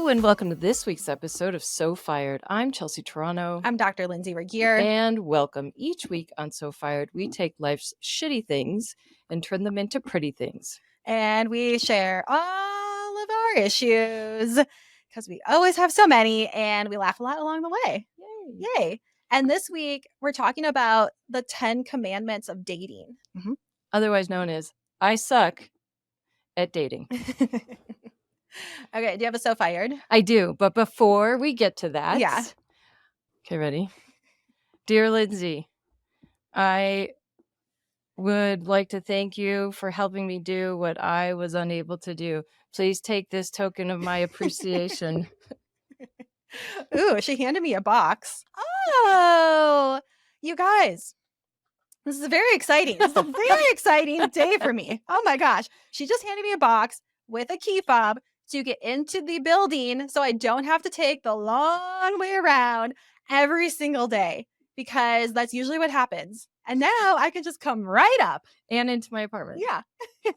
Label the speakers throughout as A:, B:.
A: Hello and welcome to this week's episode of So Fired. I'm Chelsea Toronto.
B: I'm Dr. Lindsay Regier.
A: And welcome. Each week on So Fired, we take life's shitty things and turn them into pretty things.
B: And we share all of our issues because we always have so many and we laugh a lot along the way.
A: Yay.
B: Yay. And this week, we're talking about the 10 commandments of dating.
A: Otherwise known as I suck at dating.
B: Okay, do you have a So Fired?
A: I do, but before we get to that.
B: Yeah.
A: Okay, ready? Dear Lindsay, I would like to thank you for helping me do what I was unable to do. Please take this token of my appreciation.
B: Ooh, she handed me a box. Oh, you guys, this is very exciting. It's a very exciting day for me. Oh my gosh. She just handed me a box with a key fob to get into the building so I don't have to take the long way around every single day because that's usually what happens. And now I can just come right up.
A: And into my apartment.
B: Yeah. Yay.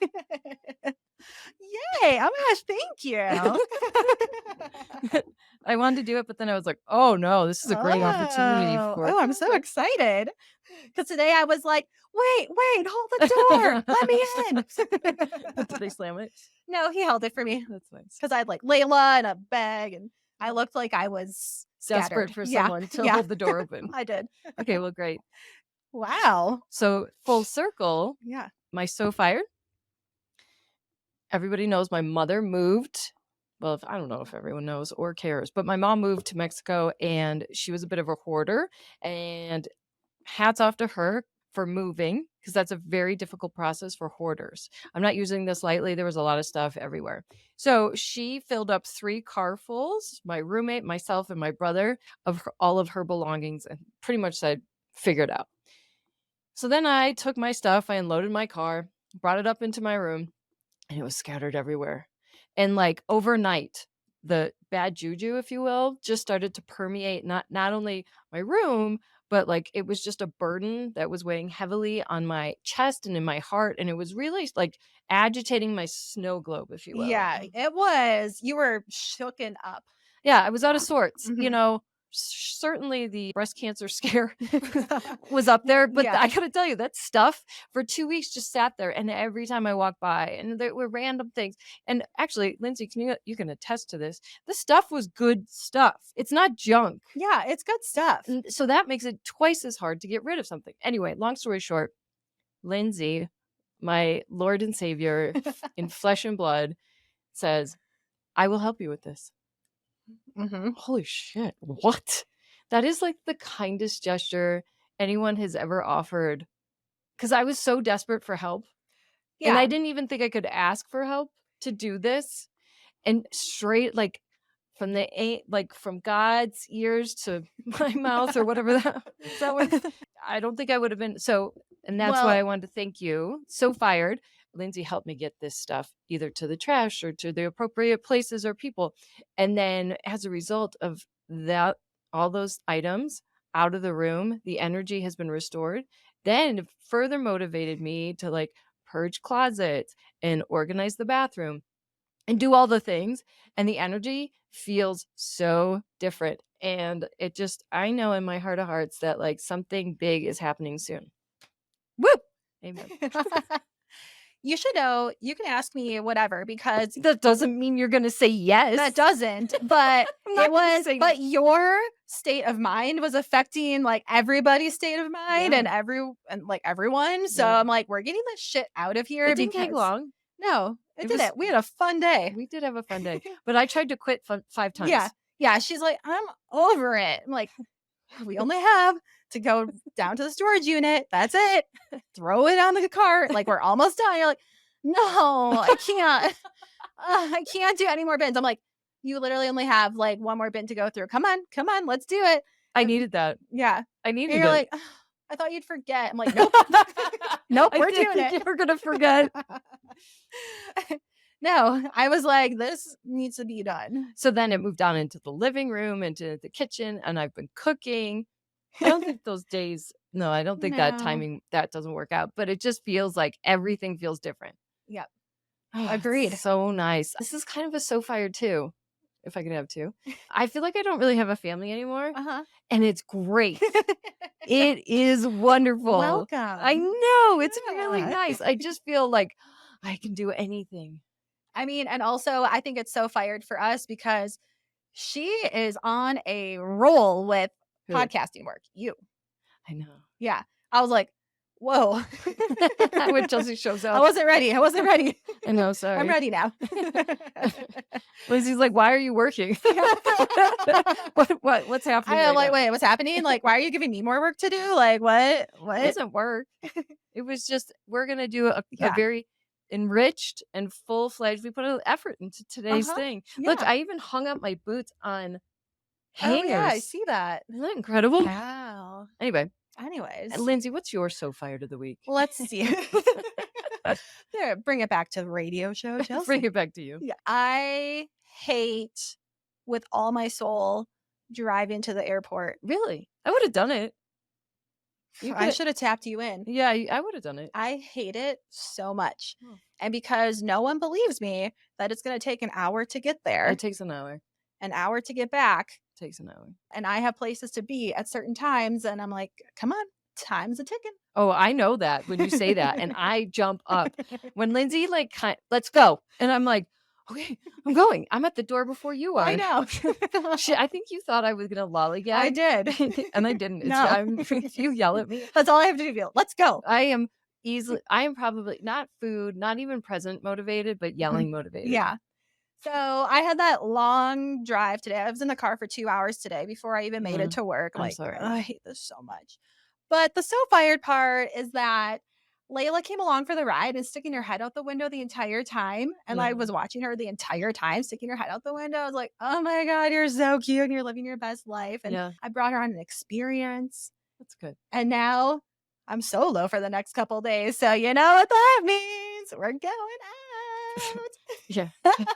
B: Oh my gosh, thank you.
A: I wanted to do it, but then I was like, oh no, this is a great opportunity for
B: I'm so excited. Because today I was like, wait, hold the door. Let me in.
A: Did they slam it?
B: No, he held it for me.
A: That's nice.
B: Because I had like Layla and a bag and I looked like I was
A: Desperate for someone to hold the door open.
B: I did.
A: Okay, well, great.
B: Wow.
A: So full circle.
B: Yeah.
A: My So Fired. Everybody knows my mother moved. Well, I don't know if everyone knows or cares, but my mom moved to Mexico and she was a bit of a hoarder, and hats off to her for moving because that's a very difficult process for hoarders. I'm not using this lightly. There was a lot of stuff everywhere. So she filled up 3 carfuls, my roommate, myself, and my brother, of all of her belongings, and pretty much said, figure it out. So then I took my stuff, I unloaded my car, brought it up into my room, and it was scattered everywhere. And like overnight, the bad juju, if you will, just started to permeate not only my room, but like it was just a burden that was weighing heavily on my chest and in my heart. And it was really like agitating my snow globe, if you will.
B: Yeah, it was. You were shooken up.
A: Yeah, I was out of sorts.
B: Mhm.
A: You know, certainly the breast cancer scare was up there, but
B: Yeah.
A: I gotta tell you, that stuff for 2 weeks just sat there, and every time I walked by, and there were random things. And actually, Lindsay, you can attest to this. This stuff was good stuff. It's not junk.
B: Yeah, it's good stuff.
A: And so that makes it twice as hard to get rid of something. Anyway, long story short, Lindsay, my Lord and Savior in flesh and blood, says, I will help you with this.
B: Mm-hmm.
A: Holy shit. What? That is like the kindest gesture anyone has ever offered. Because I was so desperate for help.
B: Yeah.
A: And I didn't even think I could ask for help to do this. And straight like from God's ears to my mouth or whatever that was. I don't think I would have been so. And that's why I wanted to thank you. So Fired. Lindsay helped me get this stuff either to the trash or to the appropriate places or people. And then as a result of that, all those items out of the room, the energy has been restored. Then it further motivated me to like purge closets and organize the bathroom and do all the things. And the energy feels so different. And it just, I know in my heart of hearts that like something big is happening soon. Woo! Amen.
B: You should know, you can ask me whatever because
A: that doesn't mean you're going to say yes.
B: That doesn't, but but your state of mind was affecting like everybody's state of mind and everyone. So I'm like, we're getting this shit out of here.
A: It didn't take long.
B: No, it didn't. We had a fun day.
A: We did have a fun day, but I tried to quit 5 times.
B: Yeah. She's like, I'm over it. I'm like, we only have to go down to the storage unit. That's it. Throw it on the cart. Like, we're almost done. You're like, no, I can't. I can't do any more bins. I'm like, you literally only have like one more bin to go through. Come on, let's do it.
A: I needed that.
B: Yeah.
A: I needed it.
B: You're like, I thought you'd forget. I'm like, nope. Nope, we're doing it.
A: We're going to forget.
B: No, I was like, this needs to be done.
A: So then it moved on into the living room, into the kitchen, and I've been cooking. I don't think those days, I don't think that timing, that doesn't work out, but it just feels like everything feels different.
B: Yep. Agreed.
A: So nice. This is kind of a So Fired too. if I could have 2. I feel like I don't really have a family anymore,
B: Uh-huh.
A: and it's great. It is wonderful. I
B: Welcome.
A: know, it's really
B: Yeah.
A: nice. I just feel like I can do anything.
B: I mean, and also I think it's so fired for us because she is on a roll with
A: Who?
B: podcasting work. You.
A: I know.
B: Yeah. I was like, whoa.
A: When Chelsea shows
B: I
A: up.
B: wasn't ready. I wasn't ready.
A: I know,
B: I'm
A: sorry.
B: ready now.
A: Lindsay's like, "Why are you working?" What's happening
B: I'm
A: right
B: like,
A: now?
B: wait, what's happening? Like, why are you giving me more work to do? Like, what?
A: It
B: What?
A: wasn't work. It was just we're gonna do a
B: Yeah.
A: very enriched and full-fledged we put an effort into today's
B: Uh-huh.
A: thing. Look,
B: Yeah.
A: I even hung up my boots on
B: Oh, yeah. I
A: hangers.
B: see that.
A: Isn't that incredible?
B: Wow.
A: Anyway,
B: Anyways,
A: Lindsay, what's your so fired of the week?
B: let's see. There, bring it back to the radio show,
A: Bring
B: Chelsea.
A: it back to you.
B: Yeah, I hate with all my soul driving to the airport.
A: Really? I would have done it. You
B: I
A: could
B: should have tapped you in.
A: Yeah, I would have done it.
B: I hate it so much.
A: Oh.
B: And because no one believes me that it's going to take an hour to get there,
A: It takes an hour.
B: an hour to get back,
A: Takes an hour.
B: and I have places to be at certain times, and I'm like, come on, time's a ticking.
A: Oh, I know that when you say that, and I jump up. When Lindsay like, "Let's go," and I'm like, "Okay, I'm going. I'm at the door before you are."
B: I know.
A: I think you thought I was gonna lollygag.
B: I did.
A: And I didn't.
B: No.
A: If you yell at me,
B: That's all I have to do. Let's go.
A: I am probably not food, not even present motivated, but yelling motivated.
B: Yeah. So I had that long drive today. I was in the car for 2 hours today before I even made it to work.
A: I'm
B: Like,
A: sorry.
B: I hate this so much. But the so fired part is that Layla came along for the ride and sticking her head out the window the entire time. And I
A: Yeah.
B: was watching her the entire time, sticking her head out the window. I was like, oh my God, you're so cute and you're living your best life. And
A: Yeah.
B: I brought her on an experience.
A: That's good.
B: And now I'm solo for the next couple days. So you know what that means. We're going out.
A: Yeah.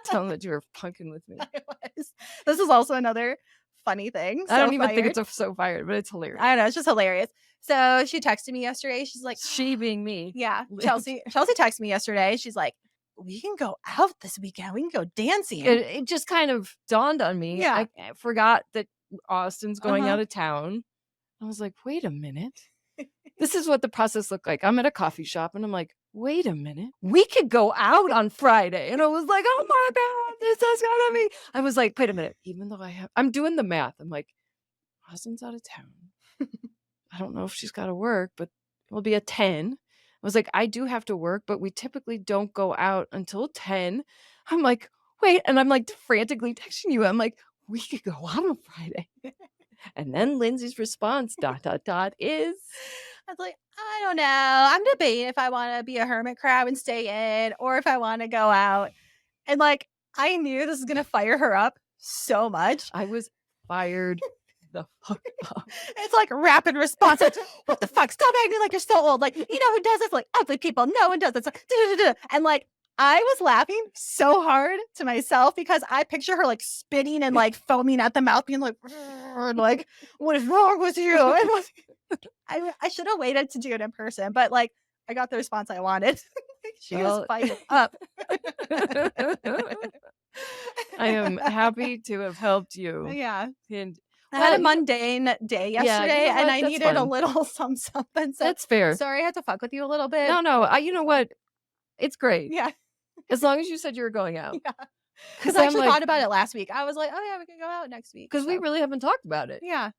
A: Tell them that you were punking with me.
B: I was. This is also another funny thing.
A: I don't
B: So
A: even think
B: fired.
A: it's so fired, but it's hilarious.
B: I don't know. It's just hilarious. So she texted me yesterday. She's like,
A: She being me.
B: yeah, Chelsea texted me yesterday. She's like, we can go out this weekend. We can go dancing.
A: It just kind of dawned on me.
B: Yeah.
A: I forgot that Austin's going
B: Uh-huh.
A: out of town. I was like, wait a minute. This is what the process looked like. I'm at a coffee shop and I'm like, wait a minute. We could go out on Friday. And I was like, oh my God, this is gonna be. I was like, wait a minute. Even though I'm doing the math. I'm like, Austin's out of town. I don't know if she's got to work, but it'll be a 10. I was like, I do have to work, but we typically don't go out until 10. I'm like, wait. And I'm like frantically texting you. I'm like, we could go out on Friday. And then Lindsay's response, ... is.
B: I was like, I don't know. I'm debating if I want to be a hermit crab and stay in or if I want to go out. And like, I knew this was going to fire her up so much.
A: I was fired the fuck up.
B: It's like rapid response. It's, what the fuck? Stop acting like you're so old. Like, you know who does this? Like, ugly people. No one does this. And like, I was laughing so hard to myself because I picture her like spitting and like foaming at the mouth, being like, what is wrong with you? And I should have waited to do it in person, but like, I got the response I wanted. She was fired up.
A: I am happy to have helped you.
B: Yeah.
A: And
B: I had a mundane day yesterday,
A: you know
B: and
A: what?
B: I
A: That's
B: needed a
A: fine.
B: little something. So
A: That's fair.
B: sorry I had to fuck with you a little bit.
A: No, you know what? It's great.
B: Yeah.
A: As long as you said you were going out.
B: Yeah. Because I actually thought about it last week. I was like, oh yeah, we can go out next week.
A: Because we really haven't talked about it.
B: Yeah.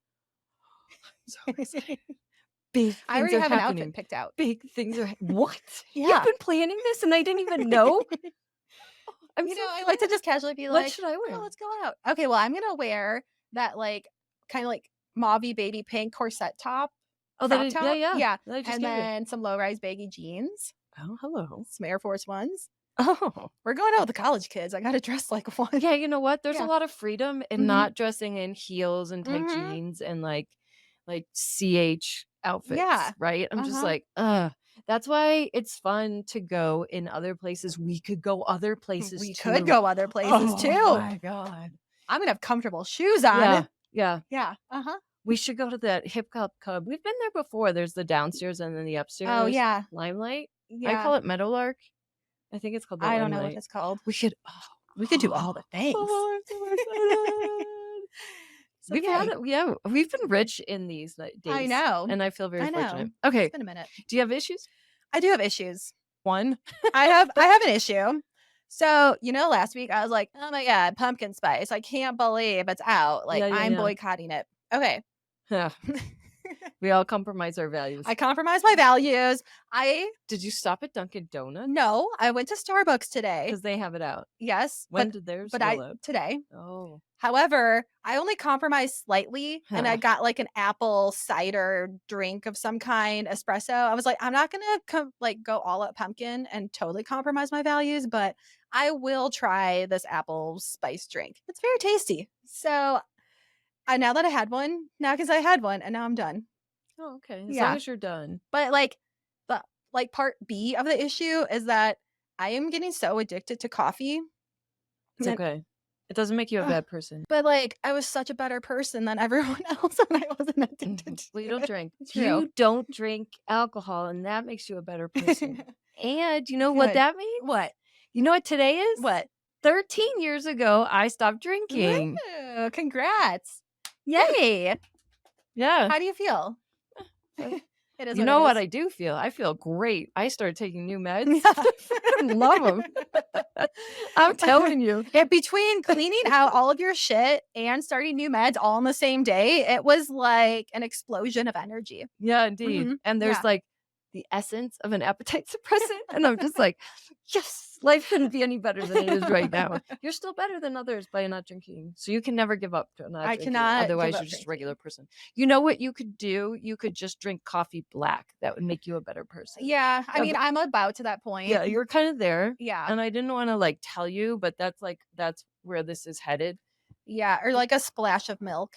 A: Big
B: I already have
A: happening.
B: an outfit picked out.
A: Big things are what?
B: Yeah.
A: You've been planning this and I didn't even know?
B: I like to just casually be like,
A: what should I wear?
B: oh, let's go out. Okay, well, I'm gonna wear that like kind of like mauvey baby pink corset top.
A: Oh,
B: crop top.
A: yeah.
B: And then some low-rise baggy jeans.
A: Oh, hello.
B: Some Air Force Ones.
A: Oh.
B: We're going out with the college kids. I gotta dress like one.
A: Yeah, you know what? There's
B: Yeah.
A: a lot of freedom in
B: Mhm.
A: not dressing in heels and tight
B: Mhm.
A: jeans and like CH outfits.
B: Yeah.
A: Right? I'm just
B: Uh-huh.
A: like, that's why it's fun to go in other places. We could go other places
B: We
A: too.
B: could go other places too.
A: Oh my God.
B: I'm gonna have comfortable shoes on.
A: Yeah. Yeah.
B: Yeah. Uh-huh.
A: We should go to that hip hop club. We've been there before. There's the downstairs and then the upstairs.
B: Oh yeah.
A: Limelight.
B: Yeah.
A: I call it Meadowlark. I think it's called the
B: I don't know
A: Limelight.
B: what it's called.
A: We should
B: We could do all the things.
A: Oh, I'm so excited.
B: So yay.
A: We've been rich in these
B: I
A: days,
B: know.
A: and I feel very
B: I know.
A: fortunate.
B: It's
A: Okay,
B: been a minute.
A: do you have issues?
B: I do have issues.
A: One?
B: I have an issue. So, last week I was like, "Oh my god, pumpkin spice. I can't believe it's out. Like,
A: Yeah, yeah,
B: I'm
A: yeah.
B: boycotting it." Okay.
A: Yeah, we all compromise our values.
B: I compromised my values. I
A: Did you stop at Dunkin' Donuts?
B: No, I went to Starbucks today.
A: Because they have it out.
B: Yes,
A: When did theirs
B: but
A: roll
B: I
A: out?
B: today.
A: Oh.
B: However, I only compromised slightly, and I got, like, an apple cider drink of some kind, espresso. I was like, "I'm not gonna go all out pumpkin and totally compromise my values, but I will try this apple spice drink. It's very tasty." So, now that I had one, now because I had one, and now I'm done.
A: Oh, okay, as long
B: Yeah,
A: as you're done.
B: but, the part B of the issue is that I am getting so addicted to coffee.
A: It's okay. It doesn't make you a
B: Ugh,
A: bad person.
B: but, I was such a better person than everyone else when I wasn't addicted to
A: Well, you don't
B: it.
A: drink.
B: True.
A: You don't drink alcohol, and that makes you a better person. And you know what
B: Good.
A: that means?
B: What?
A: You know what today is?
B: What?
A: 13 years ago, I stopped drinking.
B: Woo! Congrats.
A: Yeah.
B: Yay.
A: Yeah.
B: How do you feel?
A: Uh,
B: It is
A: You
B: what
A: know
B: it
A: what
B: is.
A: I do feel? I feel great. I started taking new meds. I love them. I'm telling you.
B: Yeah, between cleaning out all of your shit and starting new meds all in the same day, it was like an explosion of energy.
A: Yeah, indeed.
B: Mhm.
A: And there's
B: Yeah.
A: like the essence of an appetite suppressant. And I'm just like, yes, life couldn't be any better than it is right now. You're still better than others by not drinking. So you can never give up to not
B: I
A: drinking.
B: cannot give
A: Otherwise,
B: up
A: you're just a
B: drinking.
A: regular person. You know what you could do? You could just drink coffee black. That would make you a better person.
B: Yeah, I
A: Yeah,
B: mean,
A: but
B: I'm about to that point.
A: yeah, you're kind of there.
B: Yeah.
A: And I didn't want to like tell you, but that's where this is headed.
B: Yeah, or like a splash of milk.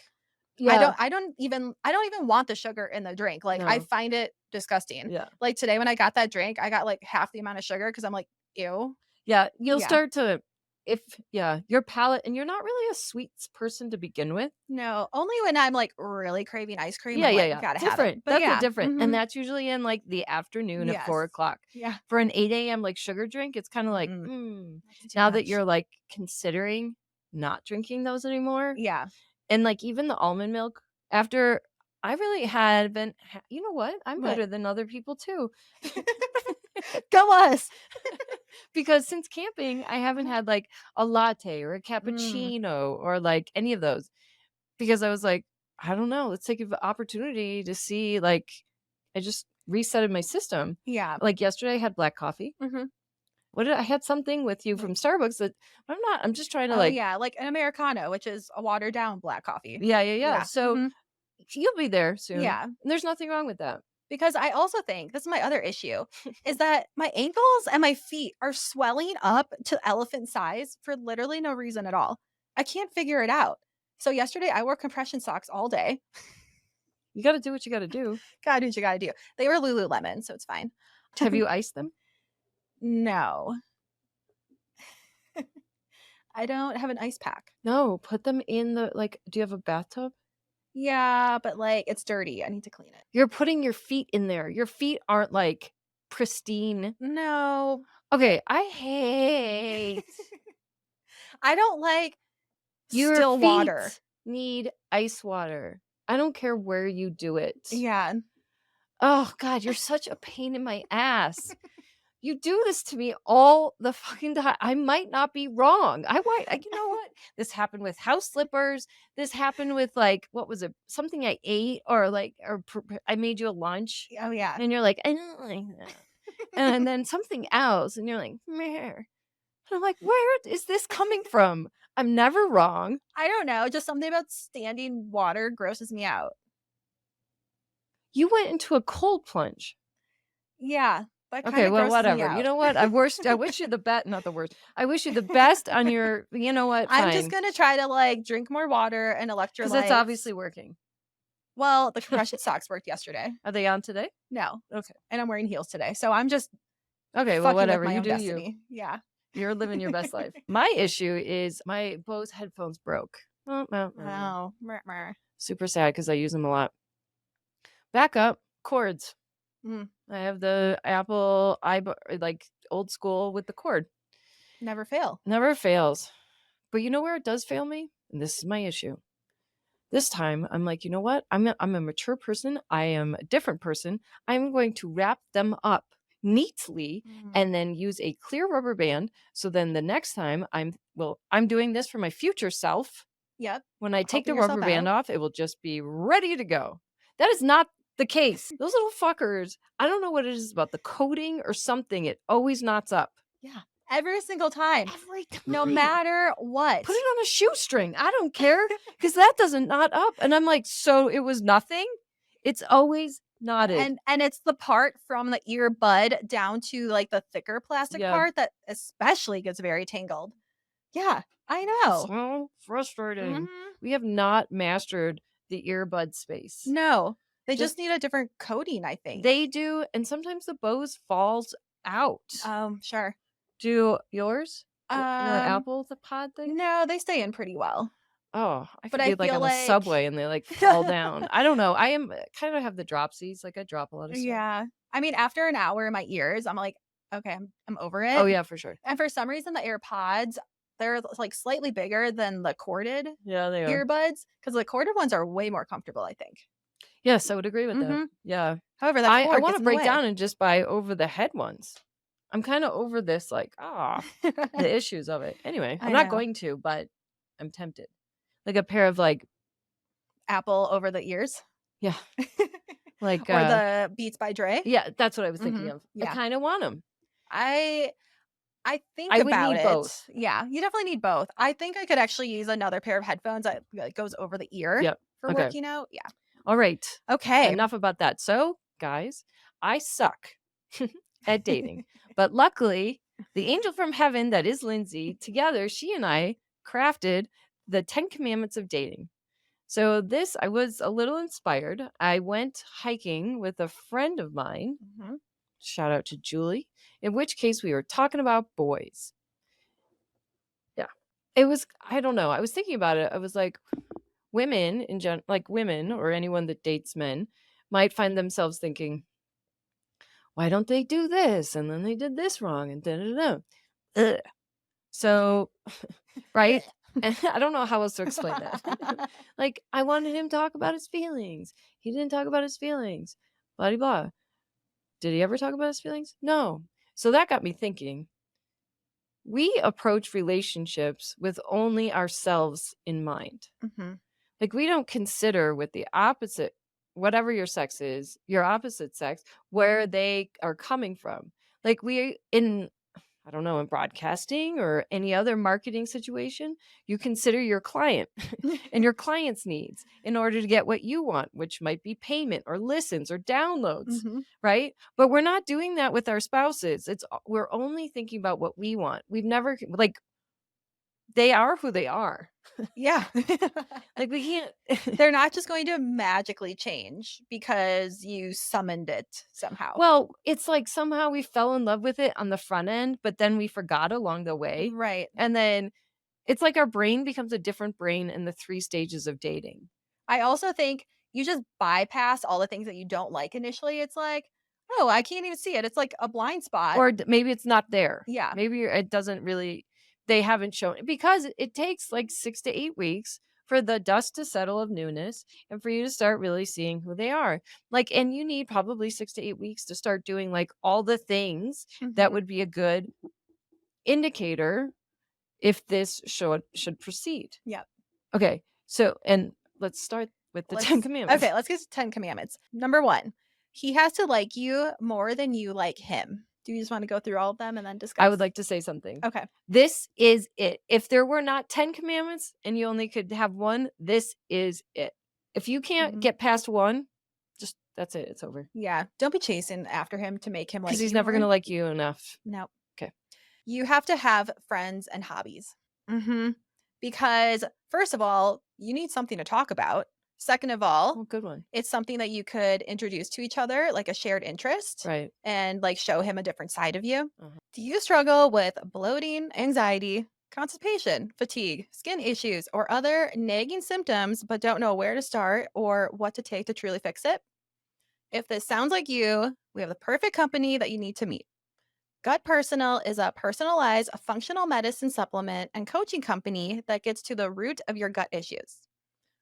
A: Yeah.
B: I don't even want the sugar in the drink. Like, I
A: No.
B: find it disgusting.
A: Yeah.
B: Like, today when I got that drink, I got, like, half the amount of sugar because 'cause I'm like, "Ew."
A: Yeah. You'll
B: Yeah.
A: start to if yeah, your palate and you're not really a sweets person to begin with.
B: No, only when I'm, like, really craving ice cream,
A: Yeah,
B: I'm
A: yeah,
B: like,
A: yeah.
B: "Gotta have it."
A: Different.
B: But
A: That's a
B: yeah.
A: different. And
B: Mhm.
A: that's usually in like the afternoon at
B: Yes.
A: 4 o'clock.
B: Yeah.
A: For an 8 a.m. like sugar drink, it's kind of like,
B: Mm, that's too
A: now that
B: much.
A: you're like considering not drinking those anymore.
B: Yeah.
A: And like even the almond milk, after I really had been, you know what? I'm
B: What?
A: better than other people too.
B: Go us.
A: Because since camping, I haven't had like a latte or a
B: Mm,
A: cappuccino or like any of those. Because I was like, I don't know, let's take an opportunity to see like I just resetted my system.
B: yeah.
A: Like yesterday I had black coffee.
B: Mhm.
A: I had something with you
B: Mm.
A: from Starbucks that I'm just trying to
B: Oh,
A: like
B: yeah, like an Americano, which is a watered down black coffee.
A: yeah, yeah, yeah.
B: Yeah.
A: So
B: Mhm.
A: you'll be there soon.
B: Yeah.
A: And there's nothing wrong with that.
B: Because I also think this is my other issue is that my ankles and my feet are swelling up to elephant size for literally no reason at all. I can't figure it out. So yesterday I wore compression socks all day.
A: You got to do what you got to do.
B: Gotta do what you gotta do. They were Lululemon, so it's fine.
A: Have you iced them?
B: No, I don't have an ice pack.
A: No, put them in the like do you have a bathtub?
B: Yeah, but like it's dirty. I need to clean it.
A: You're putting your feet in there. Your feet aren't like pristine.
B: No.
A: Okay, I hate
B: I don't like
A: your
B: still
A: feet
B: water.
A: need ice water. I don't care where you do it.
B: Yeah.
A: Oh god, you're such a pain in my ass. You do this to me all the fucking time. I might not be wrong. You know what? This happened with house slippers. This happened with like what was it? Something I ate or like I made you a lunch
B: Oh yeah.
A: and you're like, I don't like that. And then something else and you're like, meh. And I'm like, where is this coming from? I'm never wrong.
B: I don't know. Just something about standing water grosses me out.
A: You went into a cold plunge.
B: Yeah, that
A: Okay,
B: kinda
A: well,
B: grosses me
A: whatever. You
B: out.
A: know what? I wish you the best, not the worst. I wish you the best on your, you know what?
B: I'm just
A: Fine.
B: gonna try to, like, drink more water and
A: Because that's
B: electrolytes.
A: obviously working.
B: Well, the compression socks worked yesterday.
A: Are they on today?
B: No,
A: Okay.
B: and I'm wearing heels today, so I'm just
A: Okay, well,
B: fucking with
A: whatever.
B: my
A: You
B: own
A: do you.
B: destiny. Yeah.
A: You're living your best life. My issue is my Bose headphones broke.
B: Oh, mer.
A: Super sad because I use them a lot. Back up, cords.
B: Mm.
A: I have the Apple like old school with the cord.
B: Never fail.
A: Never fails. But you know where it does fail me? And this is my issue. This time, I'm like, you know what? I'm a mature person. I am a different person. I'm going to wrap them up neatly
B: Mm.
A: and then use a clear rubber band. So then the next time I'm doing this for my future self.
B: Yep.
A: When I take the
B: Helping yourself
A: rubber band
B: out.
A: off, it will just be ready to go. That is not the case. Those little fuckers, I don't know what it is about the coating or something. It always knots up.
B: Yeah. Every single time.
A: Every time.
B: No matter what.
A: Put it on a shoestring. I don't care because that doesn't knot up. And I'm like, so it was nothing? It's always knotted.
B: And it's the part from the earbud down to like the thicker plastic
A: Yeah.
B: part that especially gets very tangled. Yeah, I know.
A: So frustrating.
B: Mhm.
A: We have not mastered the earbud space.
B: No, they just need a different coating, I think.
A: They do, and sometimes the Bose falls out.
B: Sure.
A: Do yours? Your
B: Um,
A: Apple, the pod thing?
B: no, they stay in pretty well.
A: Oh, I
B: But
A: could
B: I
A: be like
B: feel
A: on the
B: like
A: subway and they like fall down. I don't know. I am kind of have the dropsies. Like I drop a lot of stuff.
B: Yeah. I mean, after an hour in my ears, I'm like, okay, I'm over it.
A: Oh yeah, for sure.
B: And for some reason, the AirPods, they're like slightly bigger than the corded
A: Yeah, they are.
B: earbuds because the corded ones are way more comfortable, I think.
A: Yes, I would agree with that.
B: Mhm.
A: Yeah.
B: However, that
A: I
B: cord
A: want
B: gets
A: to
B: in the
A: break
B: way.
A: down and just buy over the head ones. I'm kind of over this, like, the issues of it. Anyway,
B: I
A: I'm not
B: know.
A: going to, but I'm tempted. Like a pair of like,
B: Apple over the ears
A: yeah, like,
B: or the Beats by Dre.
A: yeah, that's what I was thinking
B: Mhm.
A: of. I
B: Yeah.
A: kind of want them.
B: I think
A: I would
B: about
A: need
B: it.
A: both.
B: Yeah, you definitely need both. I think I could actually use another pair of headphones that goes over the ear
A: Yep.
B: for
A: Okay.
B: working out. Yeah.
A: All right.
B: Okay.
A: Enough about that. So, guys, I suck at dating. But luckily, the angel from heaven that is Lindsay, together, she and I crafted the 10 commandments of dating. So this, I was a little inspired. I went hiking with a friend of mine.
B: Mhm.
A: Shout out to Julie. In which case we were talking about boys. Yeah. It was, I don't know. I was thinking about it. I was like, women in general, like women or anyone that dates men might find themselves thinking, why don't they do this? And then they did this wrong and da da da. So, right? And I don't know how else to explain that. Like, I wanted him to talk about his feelings. He didn't talk about his feelings. Blah, blah, blah. Did he ever talk about his feelings? No. So that got me thinking. We approach relationships with only ourselves in mind.
B: Mhm.
A: Like, we don't consider with the opposite, whatever your sex is, your opposite sex, where they are coming from. Like, I don't know, in broadcasting or any other marketing situation, you consider your client and your client's needs in order to get what you want, which might be payment or listens or downloads,
B: Mhm.
A: right? But we're not doing that with our spouses. We're only thinking about what we want. We've never like they are who they are.
B: Yeah.
A: Like we can't
B: They're not just going to magically change because you summoned it somehow.
A: Well, it's like somehow we fell in love with it on the front end, but then we forgot along the way.
B: Right.
A: And then it's like our brain becomes a different brain in the 3 stages of dating.
B: I also think you just bypass all the things that you don't like initially. It's like, oh, I can't even see it. It's like a blind spot.
A: Or maybe it's not there.
B: Yeah.
A: Maybe it doesn't really they haven't shown because it takes like 6 to 8 weeks for the dust to settle of newness and for you to start really seeing who they are. Like and you need probably 6 to 8 weeks to start doing like all the things that
B: Mhm.
A: would be a good indicator if this should proceed.
B: Yep.
A: Okay. So and let's start with the 10 commandments.
B: Okay, let's get to 10 commandments. Number 1, he has to like you more than you like him. Do you just want to go through all of them and then discuss?
A: I would like to say something.
B: Okay.
A: This is it. If there were not 10 commandments and you only could have one, this is it. If you can't
B: Mhm.
A: get past one, just that's it. It's over.
B: Yeah. Don't be chasing after him to make him like
A: Because he's
B: you
A: never going to
B: more.
A: like you enough.
B: No.
A: Okay.
B: You have to have friends and hobbies. Because first of all, you need something to talk about. Second of all,
A: Oh, good one.
B: it's something that you could introduce to each other, like a shared interest,
A: Right.
B: and like show him a different side of you.
A: Uh-huh.
B: Do you struggle with bloating, anxiety, constipation, fatigue, skin issues, or other nagging symptoms, but don't know where to start or what to take to truly fix it? If this sounds like you, we have the perfect company that you need to meet. Gut Personal is a personalized functional medicine supplement and coaching company that gets to the root of your gut issues.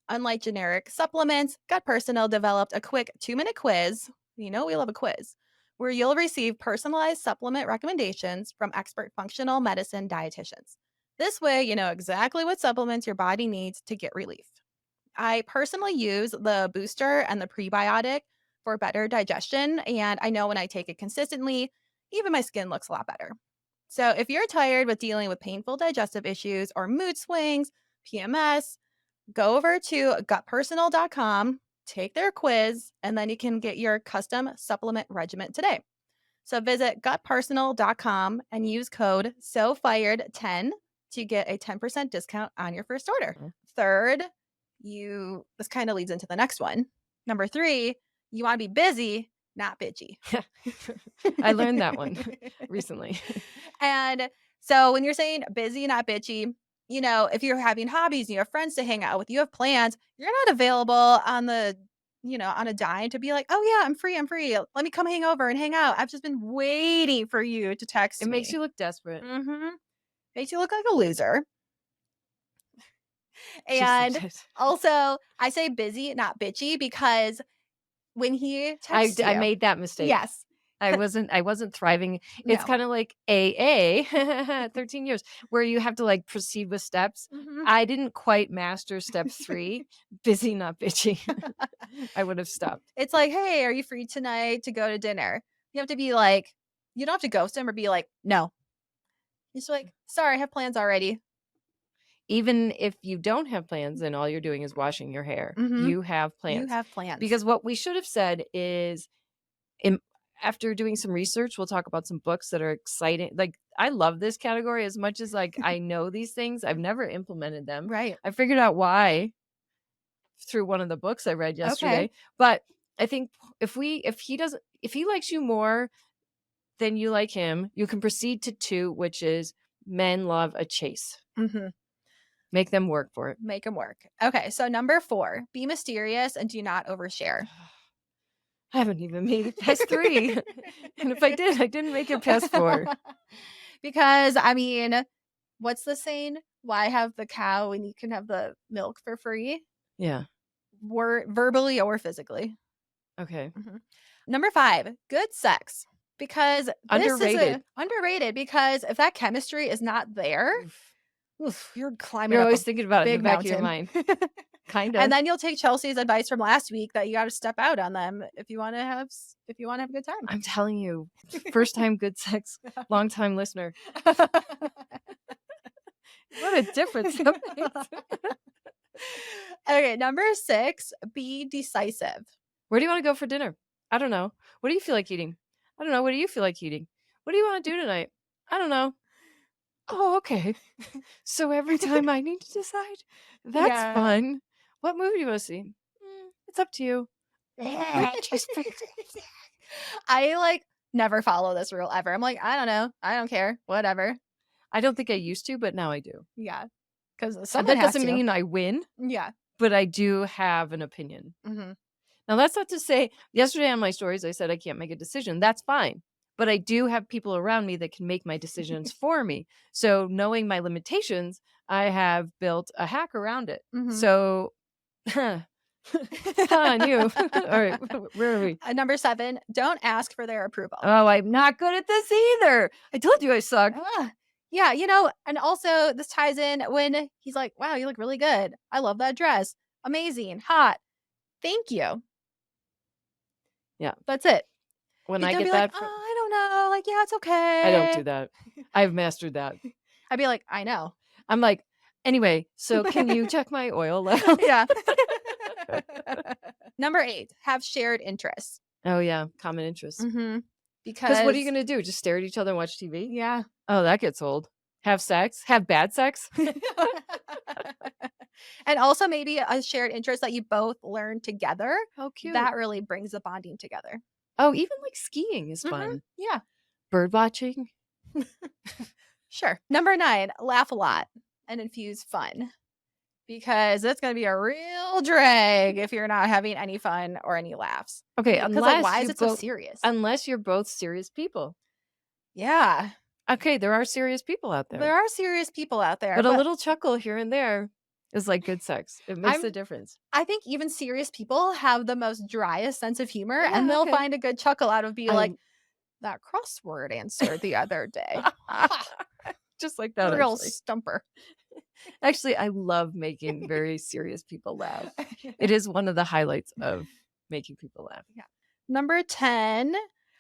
B: Unlike generic supplements, Gut Personal developed a quick 2-minute quiz. You know, we love a quiz, where you'll receive personalized supplement recommendations from expert functional medicine dietitians. This way, you know exactly what supplements your body needs to get relief. I personally use the booster and the prebiotic for better digestion. And I know when I take it consistently, even my skin looks a lot better. So if you're tired with dealing with painful digestive issues or mood swings, PMS, go over to gutpersonal.com, take their quiz, and then you can get your custom supplement regimen today. So visit gutpersonal.com and use code SOFIRED10 to get a 10% discount on your first order.
A: Mhm.
B: Third, this kind of leads into the next one. Number 3, you want to be busy, not bitchy.
A: I learned that one recently.
B: And so when you're saying busy, not bitchy, you know, if you're having hobbies, you have friends to hang out with, you have plans, you're not available on on a dime to be like, oh yeah, I'm free. I'm free. Let me come hang over and hang out. I've just been waiting for you to
A: It
B: text
A: makes
B: me.
A: you look desperate.
B: Mm-hmm. Makes you look like a loser.
A: She said
B: And
A: it.
B: also, I say busy, not bitchy, because when he texts
A: I
B: you,
A: made that mistake.
B: yes,
A: I wasn't thriving. It's
B: no.
A: kinda like AA, 13 years, where you have to, like, proceed with steps.
B: Mhm.
A: I didn't quite master step 3, busy, not bitchy. I would have stopped.
B: It's like, "Hey, are you free tonight to go to dinner?" You have to be like you don't have to ghost him or be like, "No." Just like, "Sorry, I have plans already."
A: Even if you don't have plans and all you're doing is washing your hair,
B: Mhm.
A: you have
B: You
A: plans.
B: have plans.
A: Because what we should have said is in after doing some research, we'll talk about some books that are exciting. Like, I love this category as much as, like, I know these things, I've never implemented them.
B: Right.
A: I figured out why through one of the books I read
B: Okay.
A: yesterday, but I think if he likes you more than you like him, you can proceed to 2, which is men love a chase.
B: Mhm.
A: Make them work for it.
B: Make them work. Okay, so number 4, be mysterious and do not overshare.
A: I haven't even made it past 3, and if I did, I didn't make it past 4.
B: Because, I mean, what's the saying? Why have the cow when you can have the milk for free?
A: Yeah,
B: Verbally or physically.
A: okay.
B: Mhm. Number 5, good sex. Because this is a
A: Underrated.
B: underrated because if that chemistry is not there,
A: Oof.
B: oof, you're climbing
A: You're
B: up a
A: always thinking about it in the
B: big
A: back of your
B: mountain.
A: mind.
B: And
A: Kinda.
B: then you'll take Chelsea's advice from last week that you gotta step out on them if you wanna have a good time.
A: I'm telling you, first time good sex, long time listener. What a difference that makes.
B: Okay, number 6, be decisive.
A: Where do you wanna go for dinner? I don't know. What do you feel like eating? I don't know. What do you feel like eating? What do you wanna do tonight? I don't know. Oh, okay. So every time I need to decide? That's
B: Yeah.
A: fun. What movie do you wanna see? It's up to you. Just pick.
B: I, like, never follow this rule ever. I'm like, "I don't know. I don't care. Whatever."
A: I don't think I used to, but now I do.
B: Yeah, because
A: And
B: someone
A: that
B: has
A: doesn't
B: to.
A: mean I win,
B: Yeah.
A: but I do have an opinion.
B: Mhm.
A: Now, that's not to say yesterday on my stories, I said I can't make a decision. That's fine. But I do have people around me that can make my decisions for me. So, knowing my limitations, I have built a hack around it.
B: Mhm.
A: So, on you. All right, where are we?
B: Number 7, don't ask for their approval.
A: Oh, I'm not good at this either. I told you I suck.
B: Yeah, and also this ties in when he's like, "Wow, you look really good. I love that dress. Amazing. Hot. Thank you."
A: Yeah.
B: That's it.
A: When
B: He's
A: I
B: gonna be
A: get
B: like,
A: that
B: "Oh,
A: from,
B: I don't know. Like, yeah, it's
A: I don't
B: okay."
A: do that. I've mastered that.
B: I'd be like, "I know."
A: I'm like, anyway, so can you check my oil level?
B: Yeah. Number 8, have shared interests.
A: Oh, yeah. Common interests.
B: Mhm.
A: Because what are you
B: Because
A: going to do? Just stare at each other and watch TV?
B: yeah.
A: Oh, that gets old. Have sex? Have bad sex?
B: And also maybe a shared interest that you both learn together,
A: How cute.
B: that really brings the bonding together.
A: Oh, even like skiing is
B: Mhm.
A: fun.
B: Yeah.
A: Bird watching?
B: Sure. Number 9, laugh a lot and infuse fun because that's gonna be a real drag if you're not having any fun or any laughs.
A: Okay,
B: Because, like, why is it so serious?
A: unless you're both serious people.
B: Yeah.
A: Okay, there are serious people out
B: There
A: there,
B: are serious people out there,
A: but a
B: but
A: little chuckle here and there is like good sex. It makes a
B: I'm
A: difference.
B: I think even serious people have the most driest sense of humor, and
A: Yeah,
B: they'll
A: okay.
B: find a good chuckle out of be
A: I
B: like, "That crossword answer the other day. Ha!
A: just like that,
B: Real
A: actually.
B: stumper."
A: Actually, I love making very serious people laugh. It is one of the highlights of making people laugh.
B: Yeah. Number 10,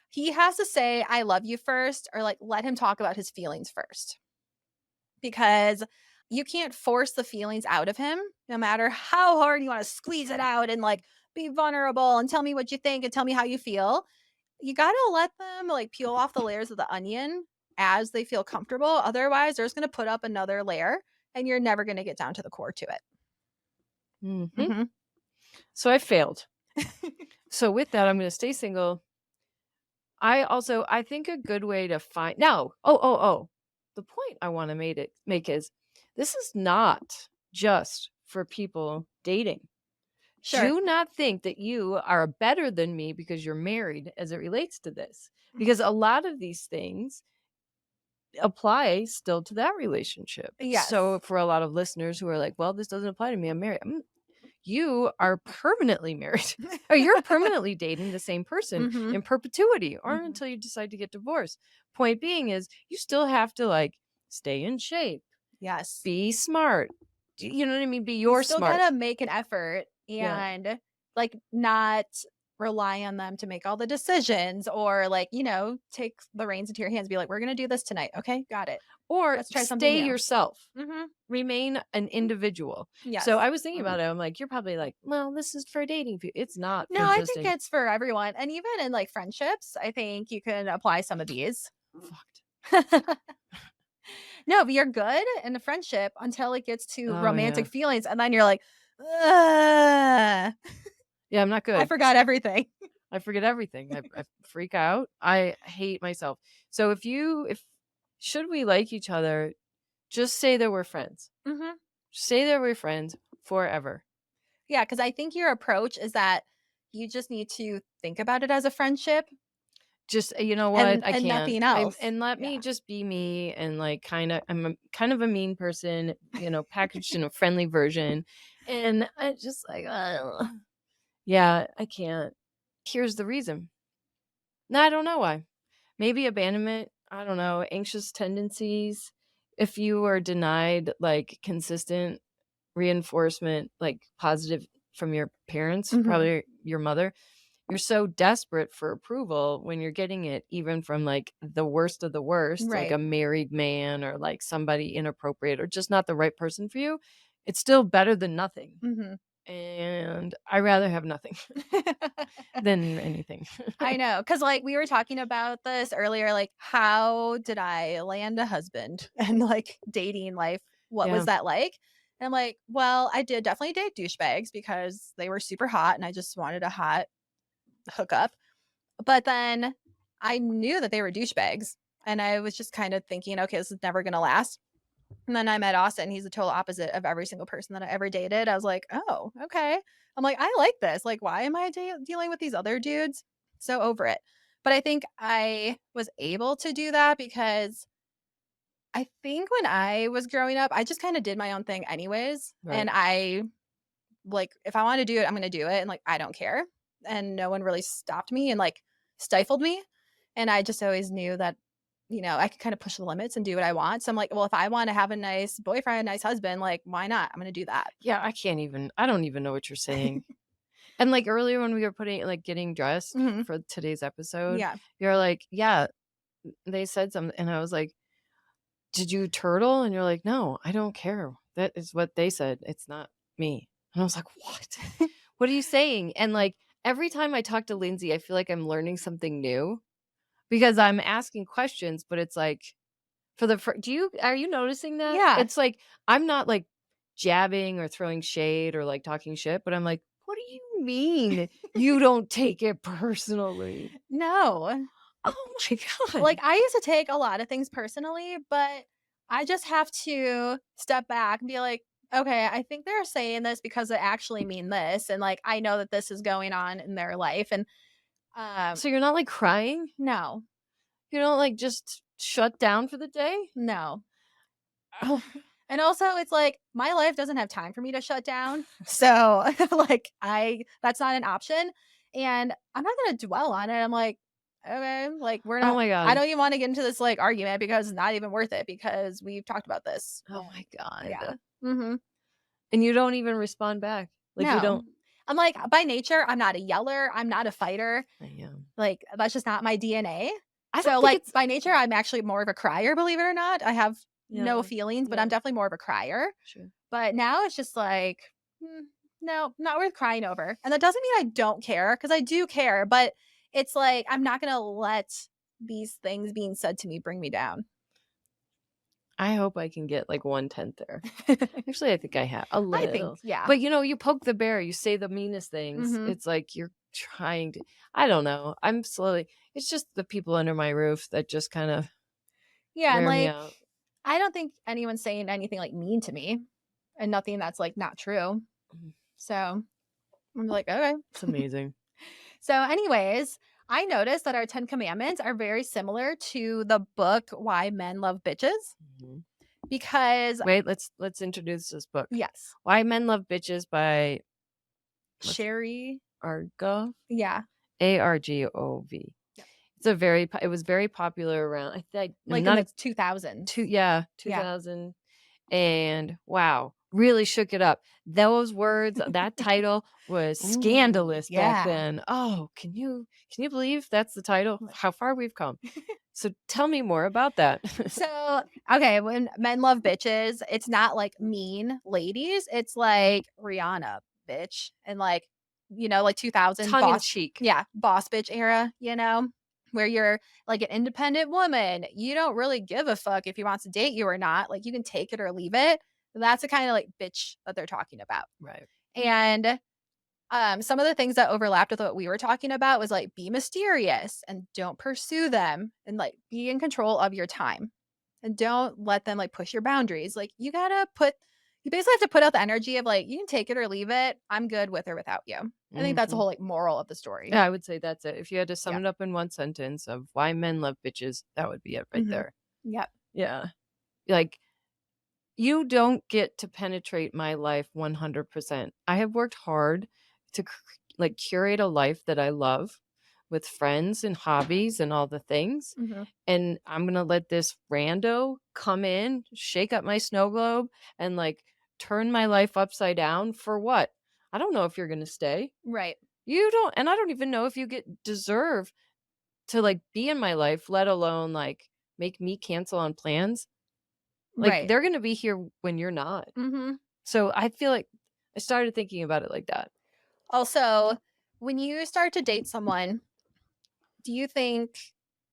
B: he has to say, "I love you" first, or, like, let him talk about his feelings first. Because you can't force the feelings out of him no matter how hard you wanna squeeze it out and, like, be vulnerable and tell me what you think and tell me how you feel. You gotta let them, like, peel off the layers of the onion as they feel comfortable, otherwise, they're just gonna put up another layer, and you're never gonna get down to the core to it.
A: Mhm.
B: Mhm.
A: So I failed. So with that, I'm gonna stay single. I think a good way to find now. Oh. The point I want to make is this is not just for people dating.
B: Sure.
A: Do not think that you are better than me because you're married as it relates to this. Because a lot of these things apply still to that relationship. So
B: Yes.
A: for a lot of listeners who are like, well, this doesn't apply to me, I'm married. You are permanently married or you're permanently dating the same person
B: Mhm.
A: in perpetuity or
B: Mhm.
A: until you decide to get divorced. Point being is you still have to like stay in shape,
B: Yes.
A: be smart. You know what I mean? Be
B: You
A: your
B: still
A: smart.
B: gotta make an effort
A: Yeah.
B: and, like, not rely on them to make all the decisions or, like, take the reins into your hands, be like, "We're gonna do this tonight. Okay, got it.
A: Or
B: Let's try something
A: stay
B: new."
A: yourself.
B: Mhm.
A: Remain an individual. So
B: Yes.
A: I was thinking about it. I'm like, you're probably like, well, this is for dating. It's not
B: No,
A: for
B: I
A: just
B: think
A: dating.
B: it's for everyone, and even in, like, friendships, I think you can apply some of these.
A: Fucked.
B: No, but you're good in a friendship until it gets to
A: Oh yeah.
B: romantic feelings, and then you're like, "Ugh,
A: Yeah, I'm not
B: I
A: good.
B: forgot everything."
A: I forget everything. I freak out. I hate myself. So if should we like each other, just say that we're friends.
B: Mhm.
A: Say that we're friends forever.
B: Yeah, because I think your approach is that you just need to think about it as a friendship
A: Just you know what?
B: and
A: I can't.
B: nothing else.
A: And let me
B: Yeah.
A: just be me and like I'm kind of a mean person, packaged in a friendly version. And I just like yeah, I can't. Here's the reason. No, I don't know why. Maybe abandonment, I don't know, anxious tendencies. If you are denied like consistent reinforcement, like positive from your parents,
B: Mhm.
A: probably your mother, you're so desperate for approval when you're getting it even from like the worst of the worst, like
B: Right.
A: a married man or like somebody inappropriate or just not the right person for you. It's still better than nothing.
B: Mhm.
A: And I rather have nothing than anything.
B: I know, because like, we were talking about this earlier, like, how did I land a husband and, like, dating life, what was
A: Yeah.
B: that like? And I'm like, "Well, I did definitely date douchebags because they were super hot and I just wanted a hot hookup." But then I knew that they were douchebags, and I was just kind of thinking, "Okay, this is never gonna last." And then I met Austin, he's the total opposite of every single person that I ever dated. I was like, "Oh, okay." I'm like, "I like this. Like, why am I dealing with these other dudes?" So over it. But I think I was able to do that because I think when I was growing up, I just kinda did my own thing anyways, and
A: Right.
B: if I wanna do it, I'm gonna do it, and, like, I don't care, and no one really stopped me and, like, stifled me, and I just always knew that, I could kinda push the limits and do what I want, so I'm like, "Well, if I wanna have a nice boyfriend, a nice husband, like, why not? I'm gonna do that."
A: Yeah, I don't even know what you're saying. And, like, earlier when we were getting dressed
B: Mhm.
A: for today's episode,
B: Yeah.
A: you're like, "Yeah, they said something," and I was like, "Did you turtle?" And you're like, "No, I don't care. That is what they said. It's not me." And I was like, "What? What are you saying?" And, like, every time I talk to Lindsay, I feel like I'm learning something new because I'm asking questions, but it's like for the fir are you noticing that?
B: Yeah.
A: It's like I'm not, like, jabbing or throwing shade or, like, talking shit, but I'm like, "What do you mean you don't take it personally?"
B: No.
A: Oh my
B: Like,
A: god.
B: I used to take a lot of things personally, but I just have to step back and be like, okay, I think they're saying this because they actually mean this. And like, I know that this is going on in their life. And
A: So you're not, like, crying?
B: no,
A: You don't, like, just shut down for the day?
B: No.
A: Oh,
B: And also, it's like my life doesn't have time for me to shut down. So, like, that's not an option. And I'm not going to dwell on it. I'm like, okay, like,
A: oh my
B: I
A: god.
B: don't even want to get into this like argument because it's not even worth it because we've talked about this.
A: Oh my
B: Yeah.
A: god.
B: Hmm.
A: And you don't even respond back. Like, you
B: No.
A: don't.
B: I'm like, by nature, I'm not a yeller. I'm not a fighter.
A: I am.
B: Like, that's just not my DNA.
A: I don't
B: So,
A: think
B: like,
A: it's
B: by nature, I'm actually more of a crier, believe it or not. I have no
A: yeah,
B: feelings, but I'm
A: yeah,
B: definitely more of a crier.
A: sure.
B: But now it's just like, no, not worth crying over. And that doesn't mean I don't care because I do care, but it's like I'm not gonna let these things being said to me bring me down.
A: I hope I can get, like, 1/10 there. Actually, I think I have a
B: I think,
A: little.
B: yeah.
A: But, you poke the bear, you say the meanest things.
B: Hmm.
A: It's like you're trying to I don't know. I'm slowly it's just the people under my roof that just kinda
B: Yeah, and
A: wear me
B: like
A: out.
B: I don't think anyone's saying anything like mean to me and nothing that's like not true.
A: Mhm.
B: So I'm like, okay.
A: It's amazing.
B: So, anyways, I noticed that our 10 commandments are very similar to the book Why Men Love Bitches
A: Mhm.
B: because
A: Wait, let's introduce this book.
B: yes,
A: Why Men Love Bitches by what's
B: Sherry,
A: Argov?
B: yeah.
A: Argov.
B: Yep.
A: It was very popular around I think I'm
B: Like in
A: not
B: the 2000s.
A: two yeah,
B: Yeah.
A: 2000 and wow, really shook it up. Those words, that title was
B: Ooh,
A: scandalous back
B: yeah.
A: then. Oh, can you believe that's the title? How far we've come. So tell me more about that.
B: So, okay, when men love bitches, it's not like mean ladies. It's like Rihanna, bitch. And like, like 2000
A: Tongue in
B: boss,
A: cheek.
B: yeah, boss bitch era, where you're like an independent woman. You don't really give a fuck if he wants to date you or not. Like, you can take it or leave it. That's the kind of like bitch that they're talking about.
A: Right.
B: And some of the things that overlapped with what we were talking about was like be mysterious and don't pursue them and like be in control of your time and don't let them like push your boundaries. Like you basically have to put out the energy of like you can take it or leave it. I'm good with or without you. I think that's the
A: Mhm.
B: whole like moral of the story.
A: Yeah, I would say that's it. If you had to sum
B: Yeah.
A: it up in one sentence of why men love bitches, that would be it right
B: Hmm.
A: there.
B: Yep.
A: Yeah. Like you don't get to penetrate my life 100%. I have worked hard to like curate a life that I love with friends and hobbies and all the things.
B: Hmm.
A: And I'm going to let this rando come in, shake up my snow globe and like turn my life upside down for what? I don't know if you're going to stay.
B: Right.
A: You don't and I don't even know if you get deserve to like be in my life, let alone like make me cancel on plans. Like,
B: Right.
A: they're gonna be here when you're not.
B: Hmm.
A: So, I feel like I started thinking about it like that.
B: Also, when you start to date someone, do you think,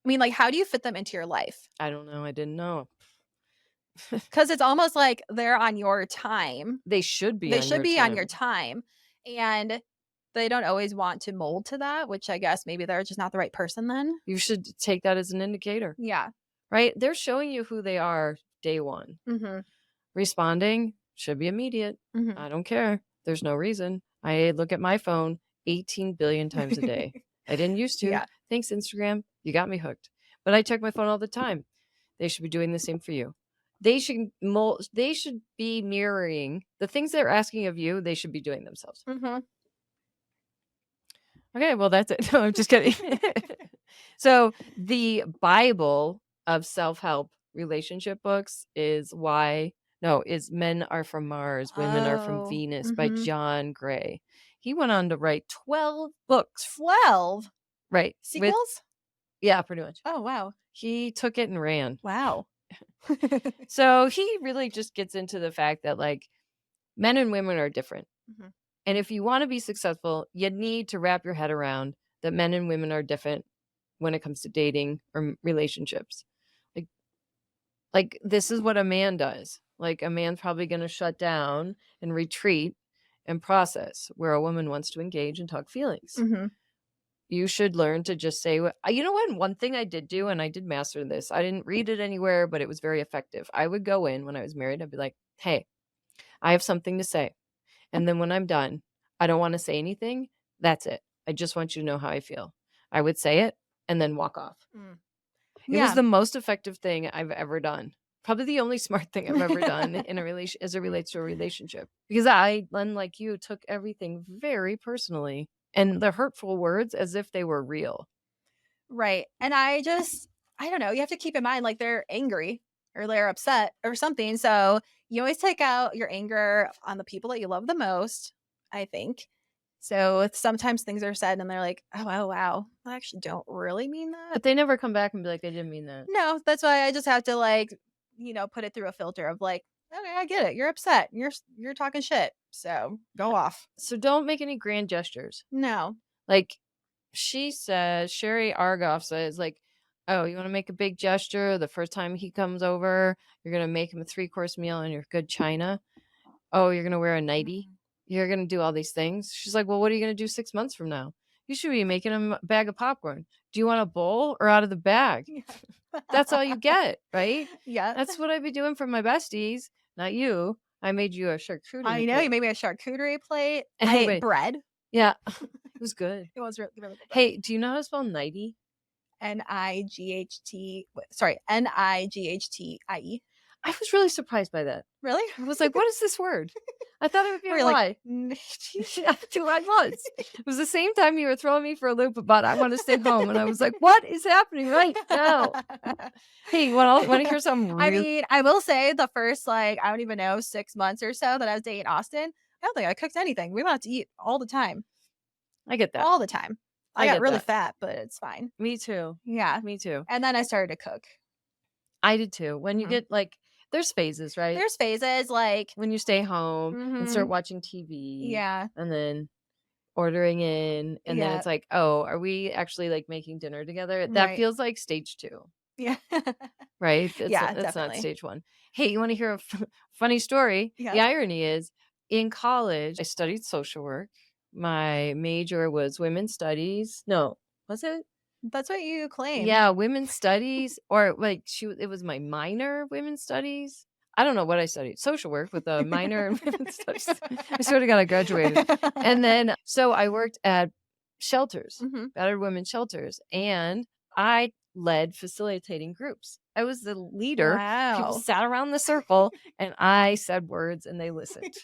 B: I mean, like, how do you fit them into your life?
A: I don't know, I didn't know.
B: 'Cause it's almost like they're on your time.
A: They should be
B: They
A: on
B: should
A: your
B: be on your
A: time.
B: time, and they don't always want to mold to that, which I guess maybe they're just not the right person then.
A: You should take that as an indicator,
B: Yeah.
A: right? They're showing you who they are day 1.
B: Mhm.
A: Responding should be immediate.
B: Mhm.
A: I don't care. There's no reason. I look at my phone 18 billion times a day. I didn't used to.
B: Yeah.
A: Thanks, Instagram. You got me hooked. But I check my phone all the time. They should be doing the same for you. They should be mirroring the things they're asking of you, they should be doing themselves.
B: Mhm.
A: Okay, well that's it. No, I'm just kidding. So, the Bible of self-help relationship books is Men Are From Mars, Women Are From
B: Oh.
A: Venus by
B: Mhm.
A: John Gray. He went on to write 12 books.
B: 12
A: Right. With
B: sequels?
A: yeah, pretty much.
B: Oh, wow.
A: He took it and ran.
B: Wow.
A: So, he really just gets into the fact that like men and women are different.
B: Mhm.
A: And if you want to be successful, you need to wrap your head around that men and women are different when it comes to dating or relationships. Like this is what a man does. Like a man's probably going to shut down and retreat and process where a woman wants to engage and talk feelings.
B: Mhm.
A: You should learn to just say you know what, one thing I did do and I did master this. I didn't read it anywhere, but it was very effective. I would go in when I was married, I'd be like, "Hey, I have something to say." And then when I'm done, I don't want to say anything. That's it. I just want you to know how I feel. I would say it and then walk off.
B: Mm.
A: It was
B: Yeah.
A: the most effective thing I've ever done. Probably the only smart thing I've ever done in a relation as it relates to a relationship. Because I, unlike you, took everything very personally and the hurtful words as if they were real.
B: Right. And I don't know, you have to keep in mind, like, they're angry or they're upset or something. So you always take out your anger on the people that you love the most, I think. So sometimes things are said and they're like, oh, wow, I actually don't really mean that.
A: But they never come back and be like, I didn't mean that.
B: No, that's why I just have to, like, put it through a filter of like, okay, I get it. You're upset. You're talking shit. So go off.
A: So don't make any grand gestures.
B: No.
A: Like Sherry Argoff says, like, oh, you want to make a big gesture the first time he comes over? You're going to make him a 3-course meal in your good china. Oh, you're going to wear a nightie. You're going to do all these things. She's like, well, what are you going to do 6 months from now? You should be making him a bag of popcorn. Do you want a bowl or out of the bag?
B: Yeah.
A: That's all you get, right?
B: Yeah.
A: That's what I'd be doing for my besties, not you. I made you a charcuterie
B: I know,
A: plate.
B: you made me a charcuterie plate. I
A: Anyway,
B: ate bread.
A: yeah, it was good.
B: It was really, really good.
A: Hey, do you know how to spell nightie?
B: Nighttie.
A: I was really surprised by that.
B: Really?
A: I was like, what is this word? I thought it would be a
B: Were you
A: lie.
B: like,
A: Yeah, I was. It was the same time you were throwing me for a loop about I want to stay home. And I was like, what is happening right now? Hey, you want to hear something
B: I
A: real?
B: mean, I will say the first, like, I don't even know, 6 months or so that I was dating Austin, I don't think I cooked anything. We went out to eat all the time.
A: I get that.
B: All the time.
A: I
B: I got
A: get
B: really
A: that.
B: fat, but it's fine.
A: Me too.
B: Yeah.
A: Me too.
B: And then I started to cook.
A: I did too. When you
B: Mhm.
A: get like, there's phases, right?
B: There's phases like
A: When you stay home and start
B: Mhm.
A: watching TV.
B: Yeah.
A: And then ordering in. And then
B: Yeah.
A: it's like, oh, are we actually like making dinner together? That
B: Right.
A: feels like stage 2.
B: Yeah.
A: Right?
B: Yeah,
A: It's not
B: definitely.
A: stage 1. Hey, you wanna hear a funny story?
B: Yeah.
A: The irony is, in college, I studied social work. My major was women's studies. No, was it?
B: That's what you claim.
A: Yeah, women's studies, or, like, it was my minor, women's studies? I don't know what I studied. Social work with a minor in women's studies. I swear to God I graduated. And then so I worked at shelters,
B: Mhm.
A: battered women's shelters, and I led facilitating groups. I was the leader. People
B: Wow.
A: sat around the circle, and I said words, and they listened.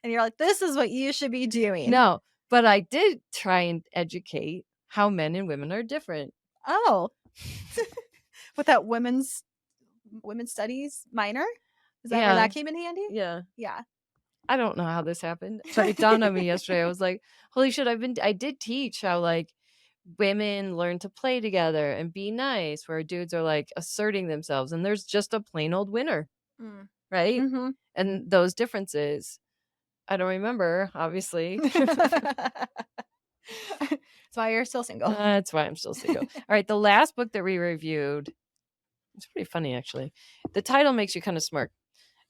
B: And you're like, "This is what you should be doing."
A: No, but I did try and educate how men and women are different.
B: Oh. With that women's studies minor? Is that where
A: Yeah,
B: that came in handy?
A: yeah.
B: Yeah.
A: I don't know how this happened, but it dawned on me yesterday. I was like, "Holy shit, I did teach how, like, women learn to play together and be nice, where dudes are, like, asserting themselves, and there's just a plain old winner,
B: Mm.
A: right?
B: Mhm.
A: And those differences, I don't remember, obviously.
B: That's why you're still single.
A: That's why I'm still single. Alright, the last book that we reviewed, it's pretty funny, actually. The title makes you kinda smirk.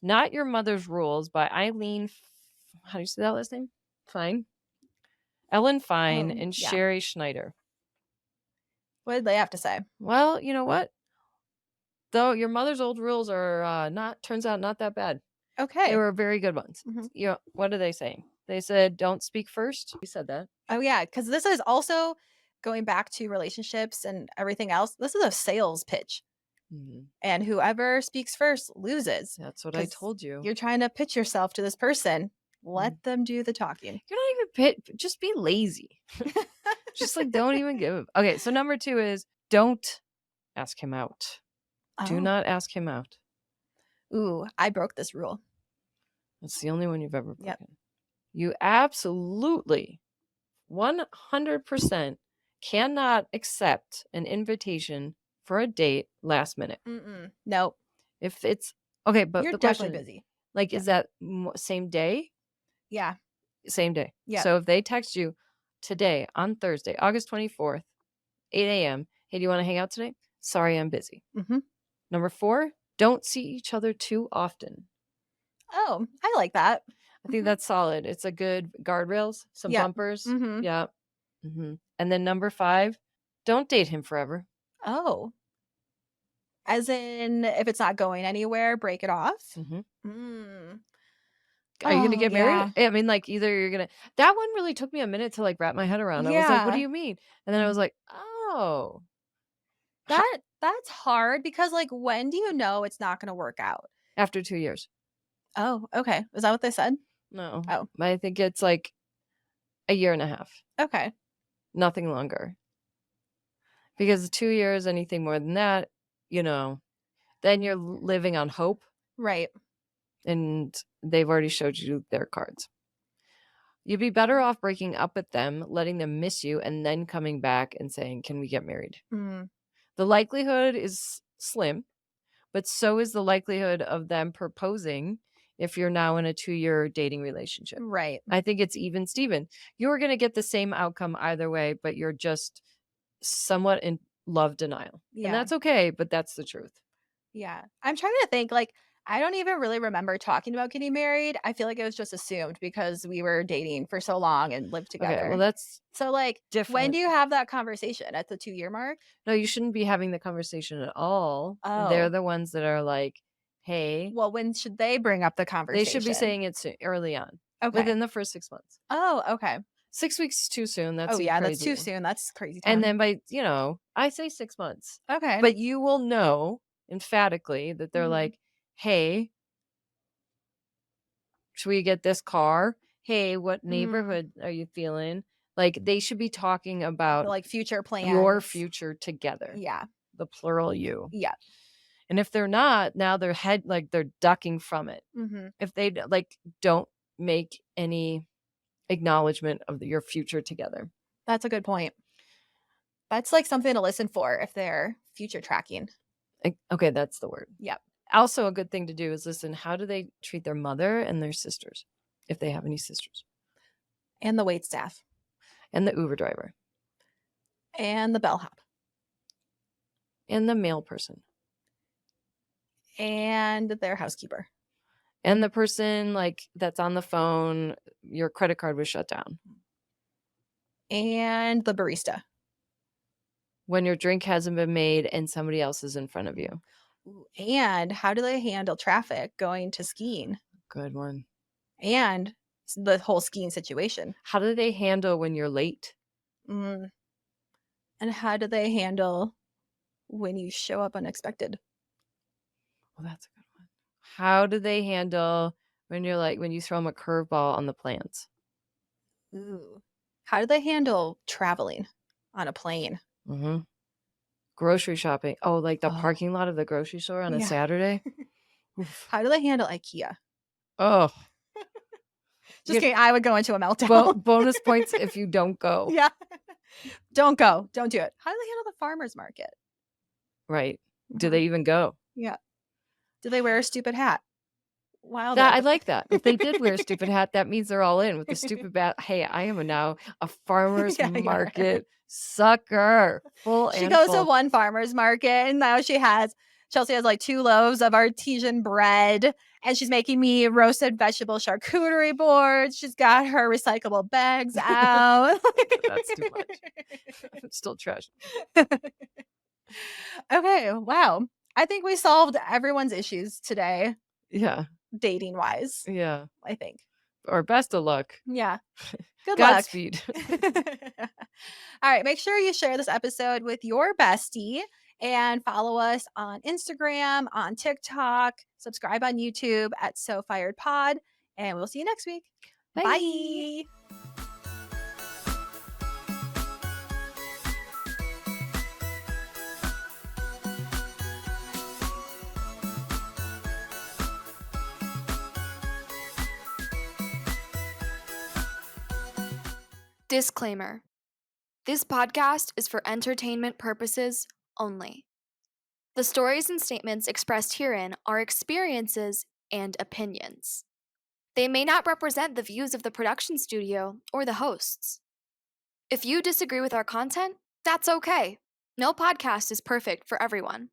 A: Not Your Mother's Rules by Eileen how do you say that last name? Fine? Ellen Fine
B: Oh,
A: and
B: yeah.
A: Sherry Schneider.
B: What did they have to say?
A: Well, you know what? Though your mother's old rules are not turns out not that bad. They
B: Okay.
A: were very good ones.
B: Mhm.
A: You know, what are they saying? They said, "Don't speak first." We said that.
B: Oh, yeah, because this is also going back to relationships and everything else. This is a sales pitch,
A: Mhm.
B: and whoever speaks first loses.
A: That's what I
B: Because
A: told you.
B: you're trying to pitch yourself to this person. Let them do the talking.
A: You're not even just be lazy. Just like don't even give. Okay, so number 2 is don't ask him out. Do
B: Oh.
A: not ask him out.
B: Ooh, I broke this rule.
A: That's the only one you've ever
B: Yep.
A: broken. You absolutely 100% cannot accept an invitation for a date last minute.
B: Mm-mm. Nope.
A: If it's okay, but
B: You're
A: the
B: definitely
A: question,
B: busy.
A: like,
B: Yeah.
A: is that same day?
B: Yeah.
A: Same day.
B: Yeah.
A: So if they text you today on Thursday, August 24th, 8 a.m., hey, do you want to hang out today? Sorry, I'm busy.
B: Mhm.
A: Number 4, don't see each other too often.
B: Oh, I like that.
A: I think
B: Mhm.
A: that's solid. It's a good guardrails, some
B: Yeah.
A: bumpers.
B: Mhm.
A: Yeah. And then number 5, don't date him forever.
B: Oh. As in, if it's not going anywhere, break it off?
A: Mhm.
B: Mm.
A: Are you gonna
B: Oh,
A: get married?
B: yeah.
A: I mean, like, either you're gonna that one really took me a minute to, like, wrap my head around. I was like, "What do
B: Yeah.
A: you mean?" And then I was
B: Mhm.
A: like, "Oh, ho
B: That That's hard because, like, when do you know it's not gonna work out?
A: After 2 years.
B: Oh, okay. Is that what they said?
A: No,
B: Oh,
A: I think it's like a year and a half,
B: okay.
A: nothing longer. Because 2 years, anything more than that, you know, then you're living on hope,
B: Right.
A: and they've already showed you their cards. You'd be better off breaking up with them, letting them miss you, and then coming back and saying, "Can we get married?"
B: Mm,
A: The likelihood is slim, but so is the likelihood of them proposing if you're now in a 2-year dating relationship.
B: right.
A: I think it's even Steven. You're going to get the same outcome either way, but you're just somewhat in love denial. And
B: Yeah.
A: that's okay, but that's the truth.
B: Yeah. I'm trying to think, like, I don't even really remember talking about getting married. I feel like it was just assumed because we were dating for so long and lived
A: Okay, well,
B: together.
A: that's
B: So, like, when
A: different.
B: do you have that conversation? At the 2-year mark?
A: No, you shouldn't be having the conversation at all. They're
B: Oh.
A: the ones that are like, hey,
B: Well, when should they bring up the
A: they should be
B: conversation?
A: saying it early on,
B: Okay.
A: within the first 6 months.
B: Oh, okay.
A: 6 weeks is too soon.
B: Oh,
A: That's
B: yeah, that's too
A: crazy.
B: soon. That's crazy
A: And
B: town.
A: then by, I say 6 months,
B: Okay.
A: but you will know emphatically that they're
B: Mhm.
A: like, "Hey, should we get this car? Hey, what
B: Mm.
A: neighborhood are you feeling?" Like, they should be talking
B: The,
A: about
B: like, future
A: your
B: plans.
A: future together,
B: Yeah.
A: the plural you.
B: Yeah.
A: And if they're not, now they're ducking from it.
B: Mhm.
A: If they don't make any acknowledgement of your future together.
B: That's a good point. That's, like, something to listen for if they're future tracking.
A: Okay, that's the word.
B: Yep.
A: Also, a good thing to do is listen, how do they treat their mother and their sisters, if they have any sisters,
B: And the waitstaff.
A: and the Uber driver,
B: And the bellhop.
A: and the mail person,
B: And their housekeeper.
A: and the person that's on the phone. Your credit card was shut down
B: And the barista.
A: when your drink hasn't been made and somebody else is in front of you.
B: Ooh, and how do they handle traffic going to skiing?
A: Good one.
B: And the whole skiing situation.
A: How do they handle when you're late?
B: Mm. And how do they handle when you show up unexpected?
A: Well, that's a good one. How do they handle when when you throw them a curveball on the plans?
B: Ooh. How do they handle traveling on a plane?
A: Hmm. Grocery shopping. Oh, like the
B: Oh,
A: parking lot of the grocery store on a
B: yeah.
A: Saturday? Oof.
B: How do they handle IKEA?
A: Oh,
B: Just
A: get
B: kidding. I would go into a meltdown.
A: bonus points if you don't go.
B: Yeah. Don't go. Don't do it. How do they handle the farmer's market?
A: Right. Do
B: Mhm.
A: they even go?
B: Yeah. Do they wear a stupid hat? While they're
A: That I
B: at
A: like that. If they did wear a
B: the
A: stupid hat, that means they're all in with the stupid bat. Hey, I am now a farmer's
B: Yeah, you are.
A: market sucker. Full
B: She
A: and
B: goes to
A: full.
B: one farmer's market, and now Chelsea has, like, 2 loaves of artesian bread, and she's making me roasted vegetable charcuterie boards. She's got her recyclable bags out.
A: That's too much. I'm still trash.
B: Okay, wow. I think we solved everyone's issues today,
A: Yeah.
B: dating-wise,
A: Yeah.
B: I think.
A: Or best of luck.
B: Yeah. Good luck.
A: Godspeed.
B: All right, make sure you share this episode with your bestie and follow us on Instagram, on TikTok, subscribe on YouTube at So Fired Pod, and we'll see you next week.
A: Bye.
B: Bye.
C: Disclaimer. This podcast is for entertainment purposes only. The stories and statements expressed herein are experiences and opinions. They may not represent the views of the production studio or the hosts. If you disagree with our content, that's okay. No podcast is perfect for everyone.